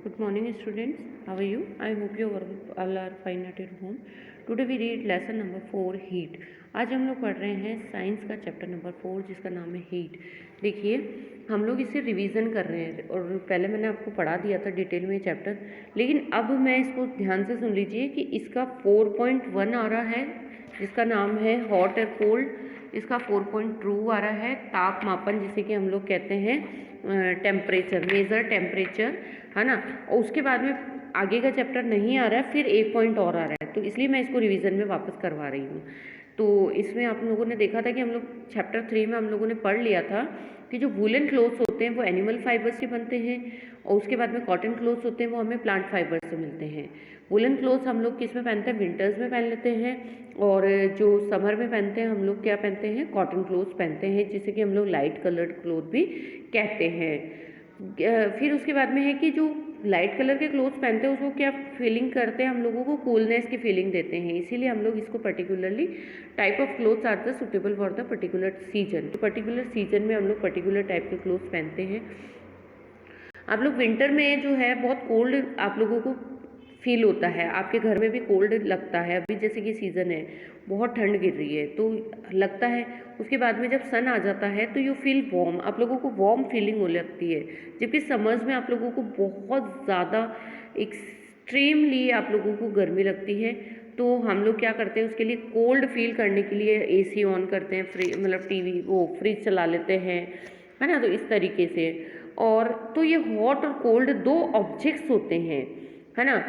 Good morning, students. How are you? I hope you all are fine at your home. Today we read lesson number 4 heat. आज हम लोग पढ़ रहे हैं science का chapter number 4 जिसका नाम है हीट। देखिए हम लोग इसे रिवीजन कर रहे हैं और पहले मैंने आपको पढ़ा दिया था डिटेल में चैप्टर, लेकिन अब मैं इसको ध्यान से सुन लीजिए कि इसका 4.1 आ रहा है जिसका नाम है हॉट और कोल्ड। इसका 4.2 आ रहा है तापमापन, जिसे कि हम लोग कहते हैं टेम्परेचर, मेजर टेम्परेचर, है ना। और उसके बाद में आगे का चैप्टर नहीं आ रहा है, फिर एक पॉइंट और आ रहा है, तो इसलिए मैं इसको रिवीजन में वापस करवा रही हूँ। तो इसमें आप लोगों ने देखा था कि हम लोग चैप्टर 3 में हम लोगों ने पढ़ लिया था कि जो वूलन क्लोथ्स होते हैं वो एनिमल फाइबर से बनते हैं, और उसके बाद में कॉटन क्लोथ्स होते हैं वो हमें प्लांट फाइबर से मिलते हैं। वूलन क्लोथ्स हम लोग किस में पहनते हैं? विंटर्स में पहन लेते हैं, और जो समर में पहनते हैं हम लोग क्या पहनते हैं? कॉटन क्लोथ्स पहनते हैं, जिसे कि हम लोग लाइट कलर्ड क्लोथ भी कहते हैं। फिर उसके बाद में है कि जो लाइट कलर के क्लोथ्स पहनते हैं उसको क्या फीलिंग करते हैं? हम लोगों को कूलनेस की फीलिंग देते हैं, इसीलिए हम लोग इसको particularly type of clothes are the suitable for the particular season. तो पर्टिकुलर सीजन में हम लोग पर्टिकुलर टाइप के क्लोथ्स पहनते हैं। आप लोग विंटर में जो है बहुत कोल्ड आप लोगों को फील होता है, आपके घर में भी कोल्ड लगता है। अभी जैसे कि सीज़न है, बहुत ठंड गिर रही है तो लगता है। उसके बाद में जब सन आ जाता है तो यू फील वार्म, आप लोगों को वार्म फीलिंग हो लगती है। जबकि समर्स में आप लोगों को बहुत ज़्यादा एक्सट्रीमली आप लोगों को गर्मी लगती है। तो हम लोग क्या करते हैं उसके लिए कोल्ड फील करने के लिए एसी ऑन करते हैं, मतलब टीवी वो फ्रिज चला लेते हैं, है ना। तो इस तरीके से, और तो ये हॉट और कोल्ड दो ऑब्जेक्ट्स होते हैं, है ना।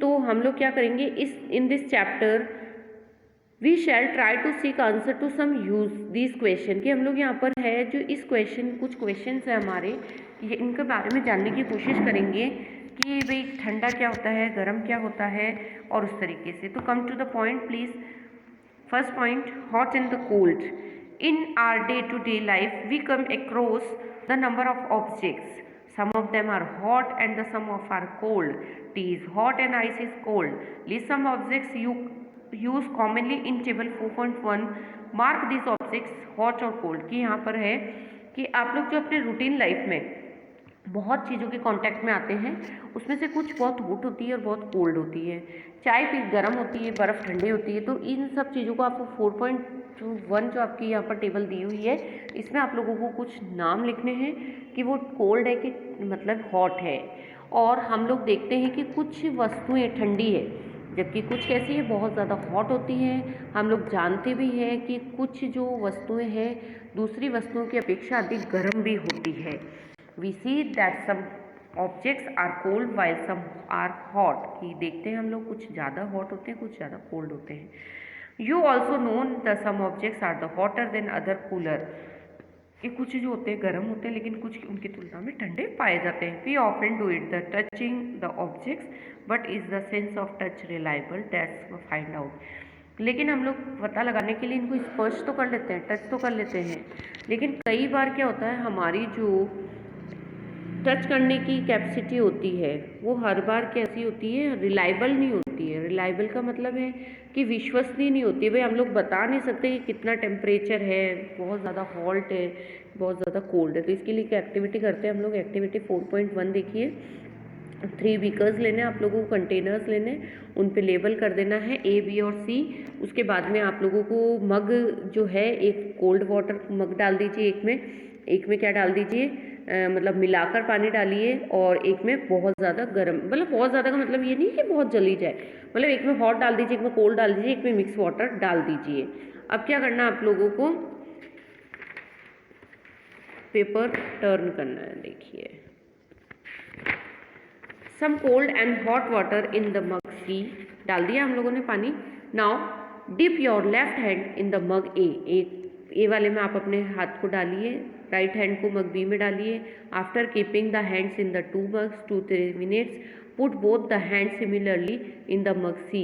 तो हम लोग क्या करेंगे in this chapter we shall try to seek answer to some use this question, कि हम लोग यहाँ पर है जो इस क्वेश्चन, कुछ क्वेश्चन है हमारे, ये इनके बारे में जानने की कोशिश करेंगे कि भाई ठंडा क्या होता है, गर्म क्या होता है, और उस तरीके से। तो come to the point please. First point, hot and the cold. In our day to day life we come across the number of objects. Some of them are hot and some of are cold. Tea is hot and ice is cold. List some objects you use commonly in table 4.1. Mark these objects hot or cold. कि यहाँ पर है कि आप लोग जो अपने routine life में बहुत चीज़ों के कांटेक्ट में आते हैं, उसमें से कुछ बहुत हॉट होती है और बहुत कोल्ड होती है। चाय भी गर्म होती है, बर्फ़ ठंडी होती है। तो इन सब चीज़ों को आपको 4.1 जो आपकी यहाँ पर टेबल दी हुई है, इसमें आप लोगों को कुछ नाम लिखने हैं कि वो कोल्ड है कि मतलब हॉट है। और हम लोग देखते हैं कि कुछ वस्तुएं ठंडी है जबकि कुछ कैसी है, बहुत ज़्यादा हॉट होती हैं। हम लोग जानते भी हैं कि कुछ जो वस्तुएं हैं दूसरी वस्तुओं की अपेक्षा अधिक गर्म भी होती है। We see that some objects are cold while some are hot, कि देखते हैं हम लोग कुछ ज़्यादा हॉट होते हैं, कुछ ज़्यादा कोल्ड होते हैं। You also know that some objects are the hotter than other cooler, कि कुछ जो होते हैं गर्म होते हैं लेकिन कुछ उनकी तुलना में ठंडे पाए जाते हैं। We often do it the touching the objects, but is the sense of touch reliable? That's find out. लेकिन हम लोग पता लगाने के लिए इनको स्पर्श तो कर लेते हैं, टच तो कर लेते हैं, लेकिन कई बार क्या होता है हमारी जो टच करने की कैपेसिटी होती है वो हर बार कैसी होती है? रिलायबल नहीं होती है। रिलायबल का मतलब है कि विश्वसनीय नहीं होती है। भाई हम लोग बता नहीं सकते कि कितना टेम्परेचर है, बहुत ज़्यादा हॉट है, बहुत ज़्यादा कोल्ड है। तो इसके लिए एक एक्टिविटी करते हैं हम लोग। एक्टिविटी 4.1 देखिए, 3 बीकर्स लेने हैं आप लोगों को, कंटेनर्स लेने, उन पे लेबल कर देना है A, B और C। उसके बाद में आप लोगों को मग जो है, एक कोल्ड वाटर मग डाल दीजिए, एक में क्या डाल दीजिए, मतलब मिलाकर पानी डालिए, और एक में बहुत ज़्यादा गर्म, मतलब बहुत ज़्यादा का मतलब ये नहीं कि बहुत जली जाए, मतलब एक में हॉट डाल दीजिए, एक में कोल्ड डाल दीजिए, एक में मिक्स वाटर डाल दीजिए। अब क्या करना है आप लोगों को? पेपर टर्न करना है। देखिए, some cold and hot water in the mug C, डाल दिया हम लोगों ने पानी। Now dip your left hand in the mug A वाले में आप अपने हाथ को डालिए, राइट हैंड को मग B में डालिए। After keeping the hands in the 2 mugs 2-3 minutes, put both the hand similarly in the mug C.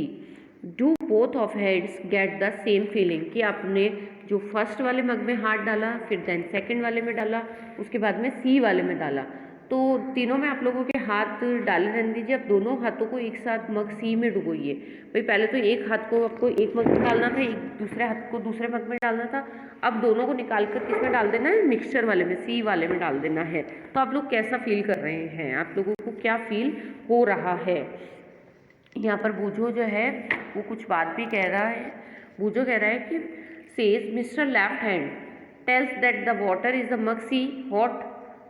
Do both of hands get the same feeling, कि आपने जो फर्स्ट वाले मग में हाथ डाला, फिर देन सेकंड वाले में डाला, उसके बाद में C वाले में डाला, तो तीनों में आप लोगों के हाथ डाले रहने दीजिए। अब दोनों हाथों को एक साथ मग C में डुबोइए। भाई पहले तो एक हाथ को आपको एक मग में डालना था, एक दूसरे हाथ को दूसरे मग में डालना था। अब दोनों को निकाल कर किस में डाल देना है? मिक्सचर वाले में, C वाले में डाल देना है। तो आप लोग कैसा फील कर रहे हैं? आप लोगों को क्या फील हो रहा है। यहाँ पर बूझो जो है वो कुछ बात भी कह रहा है। बूझो कह रहा है कि says mister left hand tells that the water is a maxi hot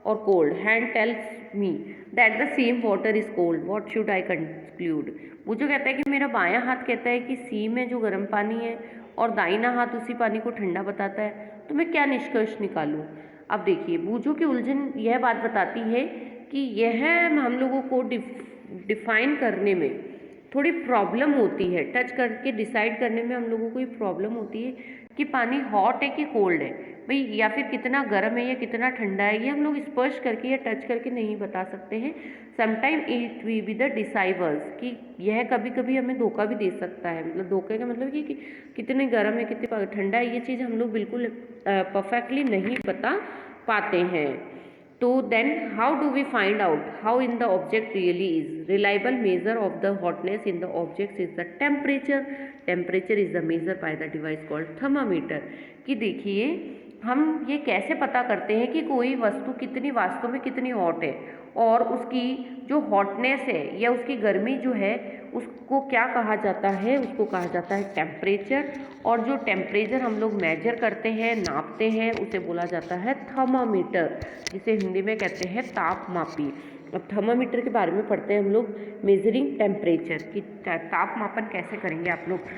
और cold, hand tells me that the same water is cold, what should I conclude. बूझो कहता है कि मेरा बायां हाथ कहता है कि सी में जो गर्म पानी है और दाहिना हाथ उसी पानी को ठंडा बताता है, तो मैं क्या निष्कर्ष निकालूं। अब देखिए बूझो की उलझन यह बात बताती है कि यह हम लोगों को डिफाइन करने में थोड़ी प्रॉब्लम होती है, टच करके डिसाइड करने में हम लोगों को ये प्रॉब्लम होती है कि पानी हॉट है कि कोल्ड है भाई, या फिर कितना गर्म है या कितना ठंडा है, ये हम लोग स्पर्श करके या टच करके नहीं बता सकते हैं। Sometime it we be the deceivers, कि यह कभी कभी हमें धोखा भी दे सकता है। मतलब धोखे का मतलब कि कितने गर्म है कितने ठंडा है, ये चीज़ हम लोग बिल्कुल परफेक्टली नहीं बता पाते हैं। तो then how do we find out how in the object really is? Reliable measure of the hotness in the objects is the temperature. Temperature is the measure by the device called thermometer. कि देखिए हम ये कैसे पता करते हैं कि कोई वस्तु कितनी वास्तव में कितनी हॉट है, और उसकी जो हॉटनेस है या उसकी गर्मी जो है उसको क्या कहा जाता है, उसको कहा जाता है टेम्परेचर। और जो टेम्परेचर हम लोग मेजर करते हैं, नापते हैं, उसे बोला जाता है थर्मामीटर, जिसे हिंदी में कहते हैं तापमापी। अब थर्मामीटर के बारे में पढ़ते हैं हम लोग, मेजरिंग टेम्परेचर कि तापमापन कैसे करेंगे आप लोग।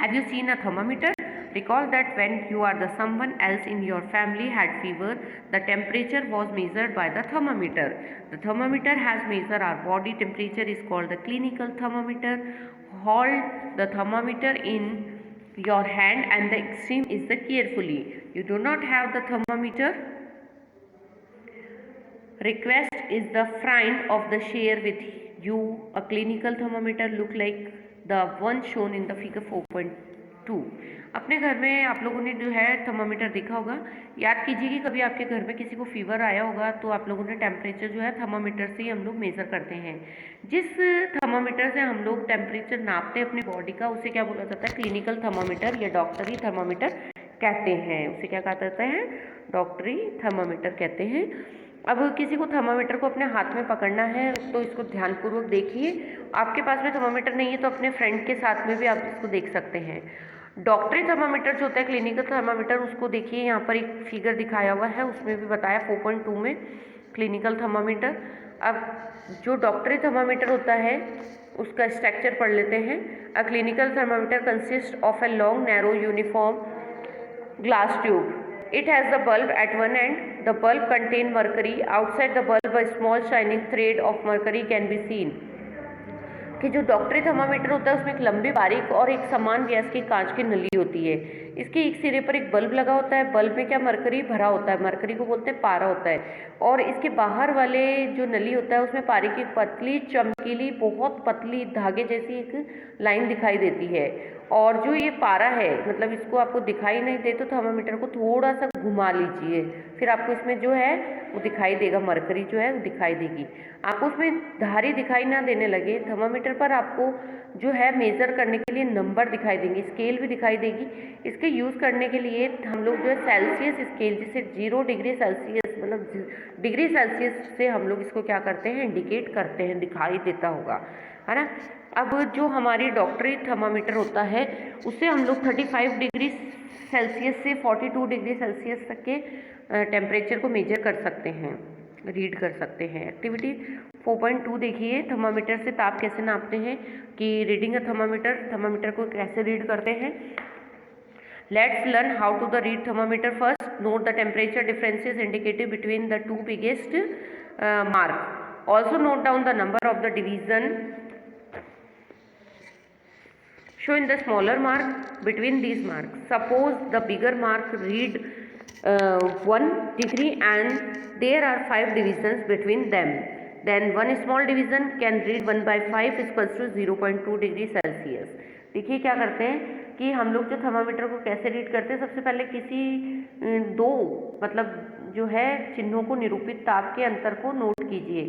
Have you seen a thermometer? Recall that when you are the someone else in your family had fever, the temperature was measured by the thermometer. The thermometer has measured our body temperature is called the clinical thermometer. Hold the thermometer in your hand and the extreme is the carefully. You do not have the thermometer. Request is the friend of the share with you. A clinical thermometer look like the one shown in the figure 4.2. अपने घर में आप लोगों ने जो है thermometer देखा होगा। याद कीजिए कि कभी आपके घर में किसी को फीवर आया होगा तो आप लोगों ने टेम्परेचर जो है थर्मामीटर से ही हम लोग मेज़र करते हैं। जिस थर्मामीटर से हम लोग टेम्परेचर नापते हैं अपनी बॉडी का, उसे क्या बोला जाता है? क्लिनिकल थर्मामीटर या डॉक्टरी थर्मामीटर कहते हैं। उसे क्या कहा जाता है? डॉक्टरी थर्मामीटर कहते हैं। अब किसी को थर्मामीटर को अपने हाथ में पकड़ना है तो इसको ध्यानपूर्वक देखिए। आपके पास में थर्मामीटर नहीं है तो अपने फ्रेंड के साथ में भी आप इसको देख सकते हैं। डॉक्टरी थर्मामीटर जो होता है, क्लिनिकल थर्मामीटर, उसको देखिए यहाँ पर एक फिगर दिखाया हुआ है, उसमें भी बताया 4.2 में क्लिनिकल थर्मामीटर। अब जो डॉक्टरी थर्मामीटर होता है उसका स्ट्रक्चर पढ़ लेते हैं। अ clinical thermometer consist of a long narrow uniform glass tube. It has the bulb at one end. The bulb contains mercury. Outside the bulb, a small shining thread of mercury can be seen. कि जो डॉक्टरी thermometer होता है उसमें एक लंबी बारीक और एक समान व्यास की कांच की नली होती है। इसके एक सिरे पर एक बल्ब लगा होता है। बल्ब में क्या मरकरी भरा होता है, मरकरी को बोलते हैं पारा होता है। और इसके बाहर वाले जो नली होता है उसमें पारे की पतली चमकीली बहुत पतली धागे जैसी एक लाइन दिखाई देती है। और जो ये पारा है, मतलब इसको आपको दिखाई नहीं दे तो थर्मामीटर को थोड़ा सा घुमा लीजिए, फिर आपको इसमें जो है वो दिखाई देगा, मरकरी जो है वो दिखाई देगी। आपको उसमें धारी दिखाई ना देने लगे थर्मामीटर पर, आपको जो है मेज़र करने के लिए नंबर दिखाई देंगे, स्केल भी दिखाई देगी। इसके यूज़ करने के लिए हम लोग जो है सेल्सियस स्केल, जिसे 0 डिग्री सेल्सियस मतलब डिग्री सेल्सियस से हम लोग इसको क्या करते हैं, इंडिकेट करते हैं, दिखाई देता होगा, है ना। अब जो हमारी डॉक्टरी थर्मामीटर होता है उससे हम लोग 35 डिग्री सेल्सियस से 42 डिग्री सेल्सियस तक के टेम्परेचर को मेजर कर सकते हैं, रीड कर सकते हैं। एक्टिविटी 4.2 देखिए, थर्मामीटर से ताप कैसे नापते हैं, कि रीडिंग अ थर्मामीटर को कैसे रीड करते हैं। Let's learn how to the read thermometer first. Note the temperature differences indicated between the two biggest mark. Also note down the number of the division shown in the smaller mark between these marks. Suppose the bigger mark read 1 degree and there are 5 divisions between them. Then one small division can read 1/5 equals to 0.2 degree Celsius. देखिए क्या करते हैं कि हम लोग जो thermometer को कैसे रीड करते हैं, सबसे पहले किसी दो मतलब जो है चिन्हों को निरूपित ताप के अंतर को नोट कीजिए।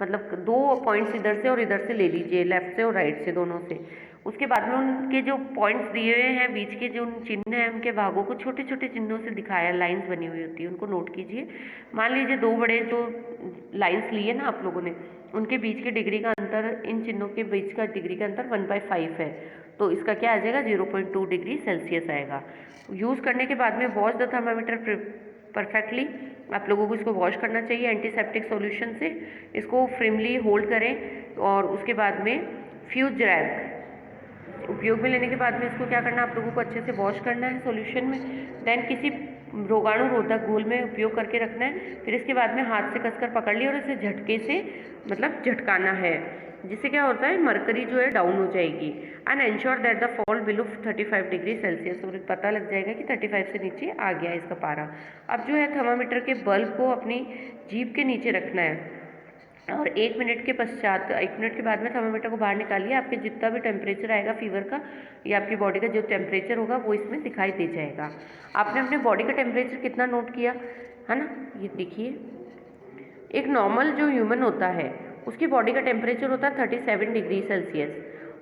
मतलब 2 पॉइंट्स इधर से और इधर से ले लीजिए, लेफ्ट से और राइट से, दोनों से। उसके बाद में उनके जो पॉइंट्स दिए हुए हैं, बीच के जो चिन्ह हैं, उनके भागों को छोटे छोटे चिन्हों से दिखाया, लाइंस बनी हुई होती है, उनको नोट कीजिए। मान लीजिए 2 बड़े जो लाइंस लिए ना आप लोगों ने, उनके बीच के डिग्री का अंतर, इन चिन्हों के बीच का डिग्री का अंतर 1/5 है, तो इसका क्या आ जाएगा 0.2 डिग्री सेल्सियस आएगा। यूज़ करने के बाद में वॉश द थर्मामीटर परफेक्टली, आप लोगों को इसको वॉश करना चाहिए एंटीसेप्टिक सॉल्यूशन से। इसको फ्रिमली होल्ड करें और उसके बाद में फ्यूज रैग उपयोग में लेने के बाद में इसको क्या करना है, आप लोगों को अच्छे से वॉश करना है सॉल्यूशन में। देन किसी रोगाणुरोधक घोल में उपयोग करके रखना है। फिर इसके बाद में हाथ से कसकर पकड़ लिया और इसे झटके से मतलब झटकाना है, जिससे क्या होता है मरकरी जो है डाउन हो जाएगी। And ensure that the fall below 35 degree Celsius, और पता लग जाएगा कि 35 से नीचे आ गया इसका पारा। अब जो है थर्मामीटर के बल्ब को अपनी जीभ के नीचे रखना है और 1 मिनट के पश्चात, 1 मिनट के बाद में थर्मामीटर को बाहर निकालिए। आपके जितना भी टेम्परेचर आएगा फीवर का या आपकी बॉडी का जो टेम्परेचर होगा वो इसमें दिखाई दे जाएगा। आपने अपने बॉडी का टेम्परेचर कितना नोट किया है ना, ये देखिए। एक नॉर्मल जो ह्यूमन होता है उसकी बॉडी का टेम्परेचर होता है 37 degree Celsius.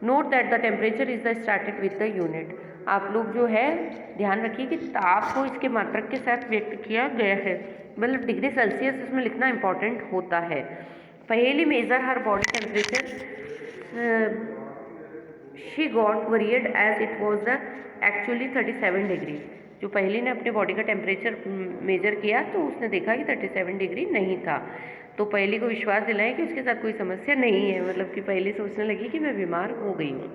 Note that the temperature is the started with the unit. आप लोग जो है ध्यान रखिए कि ताप को इसके मात्रक के साथ व्यक्त किया गया है, मतलब डिग्री सेल्सियस इसमें लिखना इंपॉर्टेंट होता है। पहली measure her body temperature she got worried as it was the actually 37 degree. जो पहली ने अपने बॉडी का टेम्परेचर मेजर किया तो उसने देखा कि 37 डिग्री नहीं था। तो पहली को विश्वास दिलाया कि उसके साथ कोई समस्या नहीं है, मतलब कि पहले सोचने लगी कि मैं बीमार हो गई हूँ।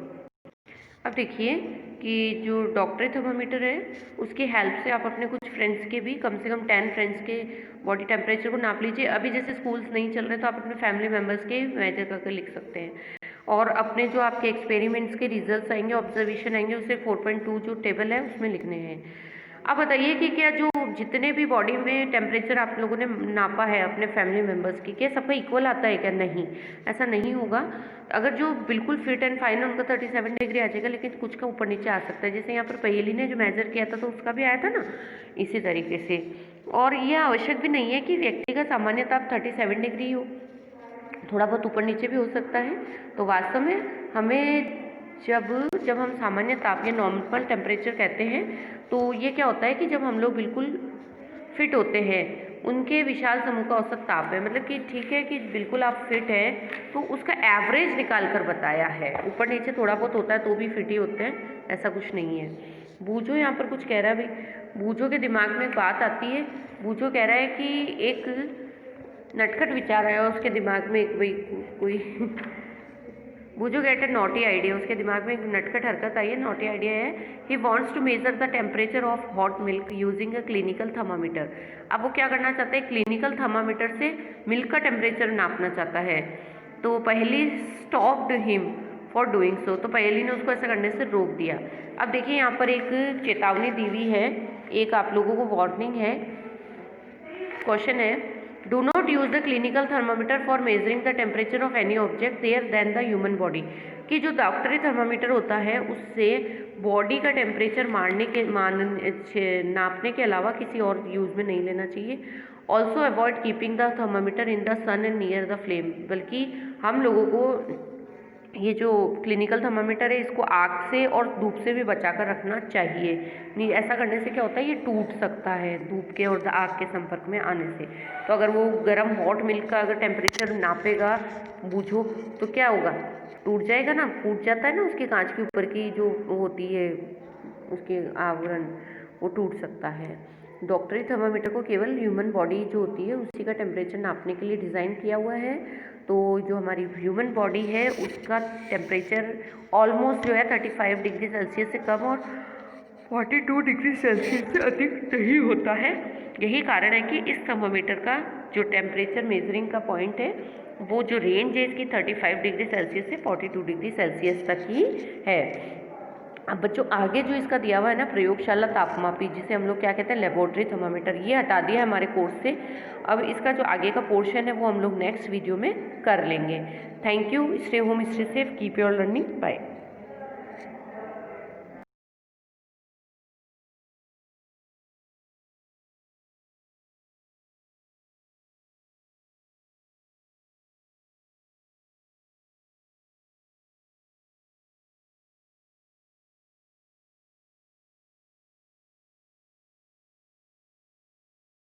अब देखिए कि जो डॉक्टरी थर्मामीटर है उसकी हेल्प से आप अपने कुछ फ्रेंड्स के भी कम से कम 10 फ्रेंड्स के बॉडी टेम्परेचर को नाप लीजिए। अभी जैसे स्कूल्स नहीं चल रहे तो आप अपने फैमिली मेम्बर्स के मेजर करके लिख सकते हैं। और अपने जो आपके एक्सपेरिमेंट्स के रिजल्ट्स आएंगे, ऑब्जर्वेशन आएंगे, उसे 4.2 जो टेबल है उसमें लिखने हैं। अब बताइए कि क्या जो जितने भी बॉडी में टेम्परेचर आप लोगों ने नापा है अपने फैमिली मेम्बर्स की, क्या सबका इक्वल आता है क्या? नहीं, ऐसा नहीं होगा। अगर जो बिल्कुल फिट एंड फाइन है उनका 37 डिग्री आ जाएगा, लेकिन कुछ का ऊपर नीचे आ सकता है। जैसे यहाँ पर पहेली ने जो मेजर किया था तो उसका भी आया था ना, इसी तरीके से। और यह आवश्यक भी नहीं है कि व्यक्ति का सामान्य ताप 37 डिग्री हो, थोड़ा बहुत ऊपर नीचे भी हो सकता है। तो वास्तव में हमें जब हम सामान्य ताप या नॉर्मल टेम्परेचर कहते हैं तो ये क्या होता है कि जब हम लोग बिल्कुल फिट होते हैं उनके विशाल समूह का औसत ताप है, मतलब कि ठीक है कि बिल्कुल आप फिट हैं तो उसका एवरेज निकाल कर बताया है। ऊपर नीचे थोड़ा बहुत होता है तो भी फिट ही होते हैं, ऐसा कुछ नहीं है। बूझो यहाँ पर कुछ कह रहा है भाई, बूझो के दिमाग में एक बात आती है। बूझो कह रहा है कि एक नटखट विचार आया उसके दिमाग में, एक भाई कोई बूझो गेट ए नॉटी आइडिया, उसके दिमाग में एक नटखट हरकत आई है, नॉटी आइडिया है। He wants to measure the temperature of hot milk using a clinical thermometer. अब वो क्या करना चाहता है, क्लिनिकल थर्मामीटर से मिल्क का टेम्परेचर नापना चाहता है। तो Paheli stopped him for doing so, तो पहली ने उसको ऐसा करने से रोक दिया। अब देखिए यहाँ पर एक चेतावनी दी हुई है, एक आप लोगों को वार्निंग है। क्वेश्चन है, do not use the clinical thermometer for measuring the temperature of any object there then the human body. कि जो डॉक्टरी थर्मामीटर होता है उससे बॉडी का टेम्परेचर नापने के अलावा किसी और यूज़ में नहीं लेना चाहिए। Also avoid keeping the thermometer in the sun and near the flame, बल्कि हम लोगों को ये जो क्लिनिकल थर्मामीटर है इसको आग से और धूप से भी बचा कर रखना चाहिए। नहीं, ऐसा करने से क्या होता है ये टूट सकता है धूप के और आग के संपर्क में आने से। तो अगर वो गर्म हॉट मिल्क का अगर टेम्परेचर नापेगा बूझो तो क्या होगा, टूट जाएगा ना, फूट जाता है ना, उसके कांच के ऊपर की जो होती है उसके आवरण, वो टूट सकता है। डॉक्टरी थर्मामीटर को केवल ह्यूमन बॉडी जो होती है उसी का टेम्परेचर नापने के लिए डिज़ाइन किया हुआ है। तो जो हमारी ह्यूमन बॉडी है उसका टेम्परेचर ऑलमोस्ट जो है 35 डिग्री सेल्सियस से कम और 42 डिग्री सेल्सियस से अधिक नहीं होता है। यही कारण है कि इस थर्मामीटर का जो टेम्परेचर मेजरिंग का पॉइंट है वो जो रेंज है इसकी 35 डिग्री सेल्सियस से 42 डिग्री सेल्सियस तक ही है। अब बच्चों आगे जो इसका दिया हुआ है ना प्रयोगशाला तापमापी, जिसे हम लोग क्या कहते हैं लेबोरेटरी थर्मामीटर, ये हटा दिया है हमारे कोर्स से। अब इसका जो आगे का पोर्शन है वो हम लोग नेक्स्ट वीडियो में कर लेंगे। Thank you, stay home, stay safe, keep your learning, bye.